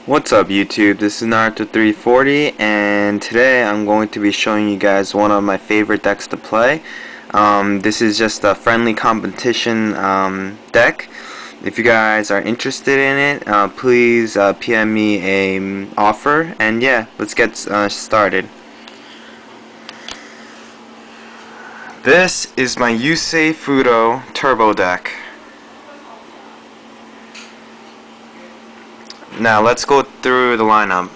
What's up YouTube, this is Naruto340 and today I'm going to be showing you guys one of my favorite decks to play. This is just a friendly competition deck. If you guys are interested in it, please PM me a offer, and yeah, let's get started. This is my Yusei Fudo Turbo Deck. Now let's go through the lineup.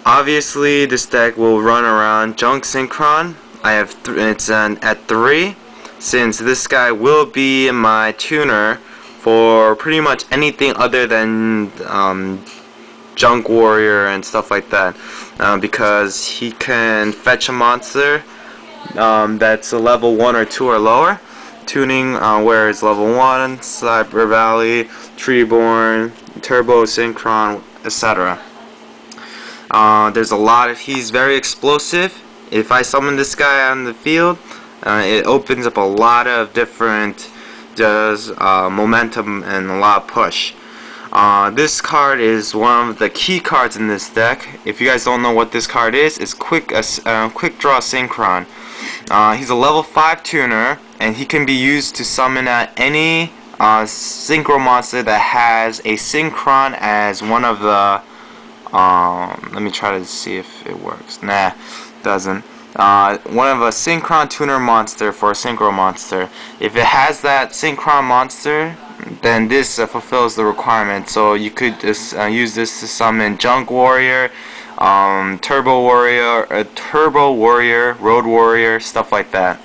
Obviously, this deck will run around Junk Synchron. I have it's at 3, since this guy will be my tuner for pretty much anything other than Junk Warrior and stuff like that, because he can fetch a monster that's a level 1 or 2 or lower. Tuning where it's level 1, Cyber Valley, Treeborn, Turbo Synchron, etc. There's a lot of, he's very explosive. If I summon this guy on the field, it opens up a lot of different momentum and a lot of push. This card is one of the key cards in this deck. If you guys don't know what this card is, it's Quick Draw Synchron. He's a level 5 tuner, and he can be used to summon at any synchro monster that has a synchron as one of the let me try to see if it works. Nah, doesn't. One of a synchron tuner monster for a synchro monster. If it has that synchron monster, then this fulfills the requirement. So you could just use this to summon Junk Warrior, Turbo Warrior, Road Warrior, stuff like that.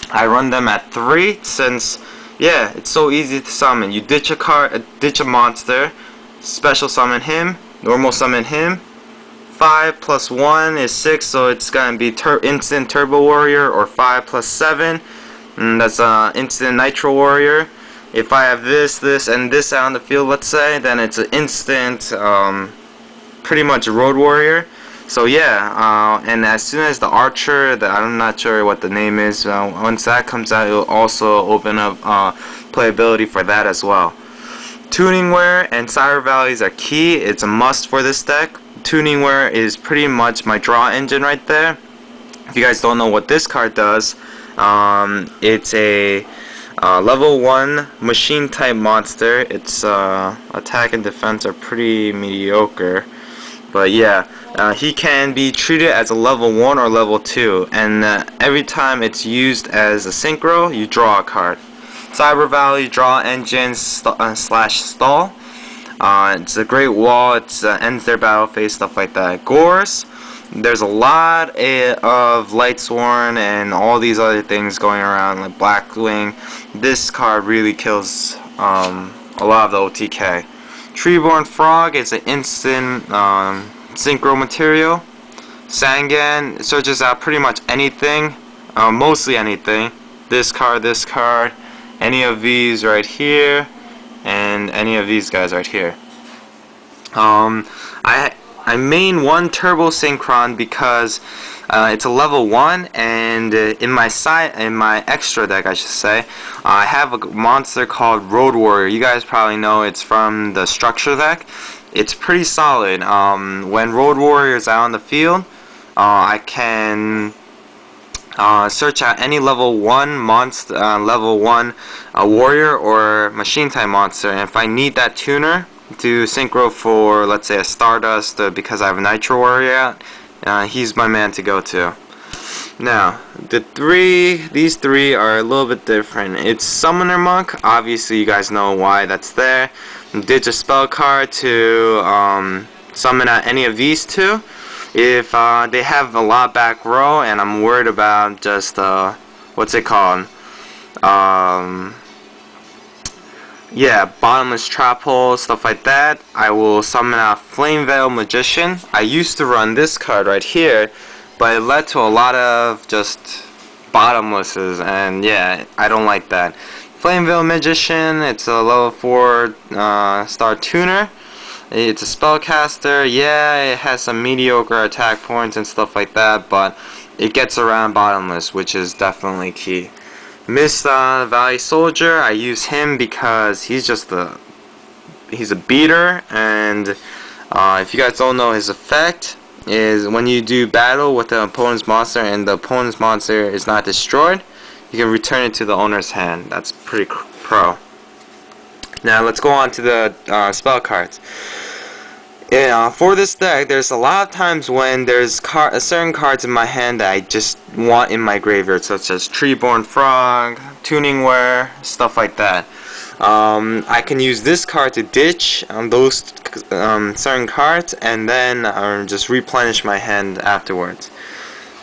I run them at 3 since, yeah, it's so easy to summon. You ditch a monster, special summon him, normal summon him. 5 plus 1 is 6, so it's gonna be instant Turbo Warrior, or 5 plus 7, and that's instant Nitro Warrior. If I have this, and this out on the field, let's say, then it's an instant, pretty much Road Warrior. So yeah, and as soon as the Archer, I'm not sure what the name is, once that comes out, it will also open up playability for that as well. Tuning Wear and Cyber Valleys are key. It's a must for this deck. Tuning Wear is pretty much my draw engine right there. If you guys don't know what this card does, it's a level 1 machine type monster. Its attack and defense are pretty mediocre, but yeah, he can be treated as a level 1 or level 2, and every time it's used as a synchro, you draw a card. Cyber Valley, draw engine slash stall. It's a great wall. It ends their battle phase, stuff like that. Gores, there's a lot of Lightsworn and all these other things going around, like Blackwing. This card really kills a lot of the OTK. Treeborn Frog is an instant synchro material. Sangan searches out pretty much anything, mostly anything. This card, any of these right here, and any of these guys right here. I main one Turbo Synchron because it's a level 1, and in my extra deck, I should say, I have a monster called Road Warrior. You guys probably know it's from the structure deck. It's pretty solid. When Road Warrior is out on the field, I can search out any level 1 monster, level 1 warrior or machine type monster, and if I need that tuner to synchro for, let's say, a Stardust, because I have a Nitro Warrior out, he's my man to go to. Now, these three are a little bit different. It's Summoner Monk. Obviously, you guys know why that's there. Ditch a spell card to summon out any of these two. If they have a lot back row, and I'm worried about just what's it called? Yeah, bottomless trap holes, stuff like that, I will summon out Flame Veil Magician. I used to run this card right here, but it led to a lot of just bottomlesses, and yeah, I don't like that. Flame Veil Magician, it's a level 4 star tuner. It's a spellcaster. Yeah, it has some mediocre attack points and stuff like that, but it gets around bottomless, which is definitely key. Mist Valley Soldier, I use him because he's just he's a beater, and If you guys don't know, his effect is when you do battle with the opponent's monster and the opponent's monster is not destroyed, you can return it to the owner's hand. That's pretty pro. Now let's go on to the spell cards. For this deck, there's a lot of times when there's certain cards in my hand that I just want in my graveyard, such as Treeborn Frog, Tuning Wear, stuff like that. I can use this card to ditch those certain cards and then just replenish my hand afterwards.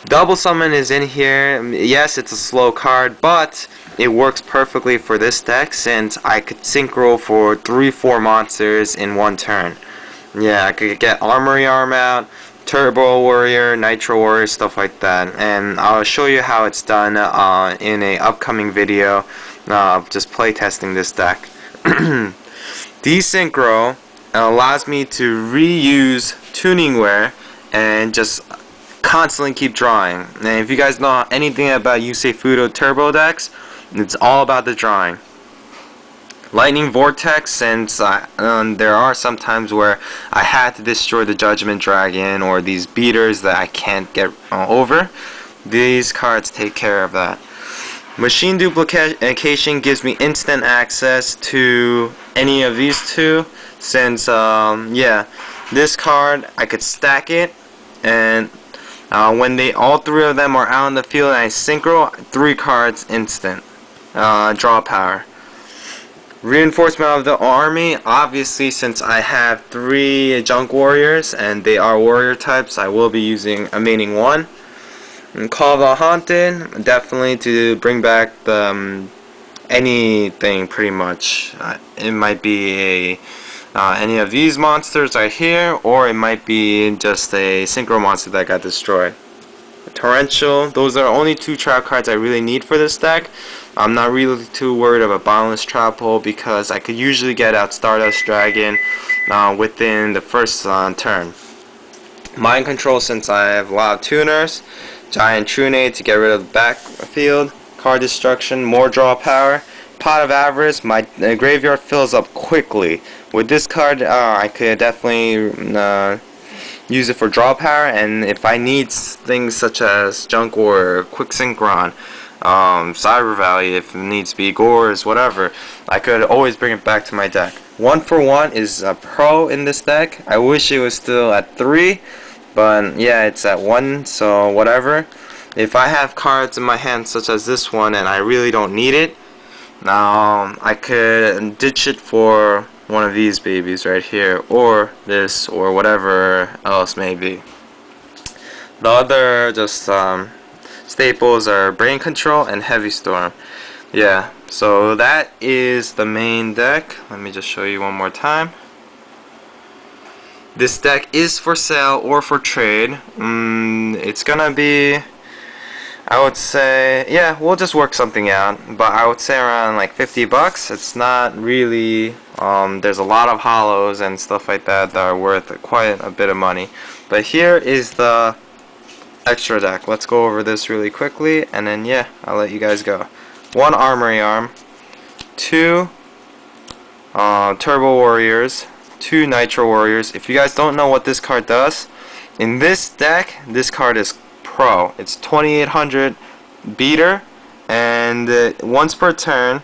Double Summon is in here. Yes, it's a slow card, but it works perfectly for this deck since I could synchro for 3-4 monsters in one turn. Yeah, I could get Armory Arm out, Turbo Warrior, Nitro Warrior, stuff like that. And I'll show you how it's done in a upcoming video of just playtesting this deck. Desynchro allows me to reuse Tuning Wear and just constantly keep drawing. And if you guys know anything about Yusei Fudo Turbo decks, it's all about the drawing. Lightning Vortex, since there are some times where I had to destroy the Judgment Dragon or these beaters that I can't get over, these cards take care of that. Machine Duplication gives me instant access to any of these two, since yeah, this card I could stack it, and when all three of them are out in the field and I synchro, 3 cards instant draw power. Reinforcement of the army, obviously since I have 3 junk warriors and they are warrior types, I will be using a maining 1. And Call of the Haunted, definitely to bring back the anything pretty much. It might be any of these monsters right here, or it might be just a synchro monster that got destroyed. Torrential, those are only 2 trap cards I really need for this deck. I'm not really too worried of a Boundless Trap Hole because I could usually get out Stardust Dragon within the first turn. Mind Control, since I have a lot of tuners. Giant Trunade to get rid of the backfield. Card Destruction, more draw power. Pot of Avarice, my graveyard fills up quickly. With this card, I could definitely use it for draw power, and if I need things such as Junk Warrior, Quick Synchron, Cyber Valley, if it needs to be Gores, whatever, I could always bring it back to my deck. 1-for-1 is a pro in this deck. I wish it was still at 3, but yeah, it's at 1, so whatever. If I have cards in my hand such as this one and I really don't need it, I could ditch it for one of these babies right here, or this, or whatever else may be. The other just staples are Brain Control and Heavy Storm. Yeah, so that is the main deck. Let me just show you one more time. This deck is for sale or for trade. It's gonna be, I would say, yeah, we'll just work something out, but I would say around like 50 bucks. It's not really, there's a lot of hollows and stuff like that that are worth quite a bit of money. But here is the extra deck. Let's go over this really quickly, and then yeah, I'll let you guys go. 1 Armory Arm, 2 Turbo Warriors, 2 Nitro Warriors. If you guys don't know what this card does, in this deck, this card is pro. It's 2800 beater, and once per turn,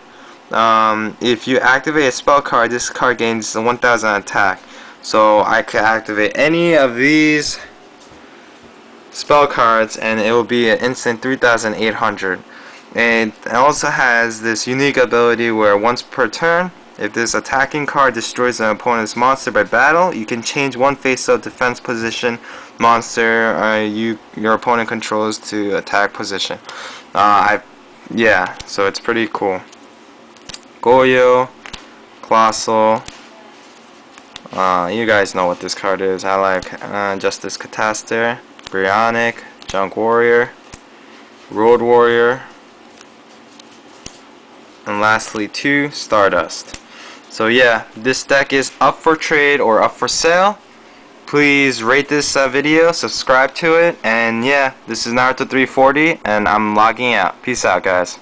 if you activate a spell card, this card gains 1000 attack. So I could activate any of these spell cards and it will be an instant 3800. And it also has this unique ability where once per turn, if this attacking card destroys an opponent's monster by battle, you can change one face-up defense position monster your opponent controls to attack position. Yeah, so it's pretty cool. Goyo, Colossal. You guys know what this card is. I like Justice Cataster, Brionic, Junk Warrior, Road Warrior, and lastly 2 Stardust. So yeah, this deck is up for trade or up for sale. Please rate this video, subscribe to it, and yeah, this is Naruto 340 and I'm logging out. Peace out, guys.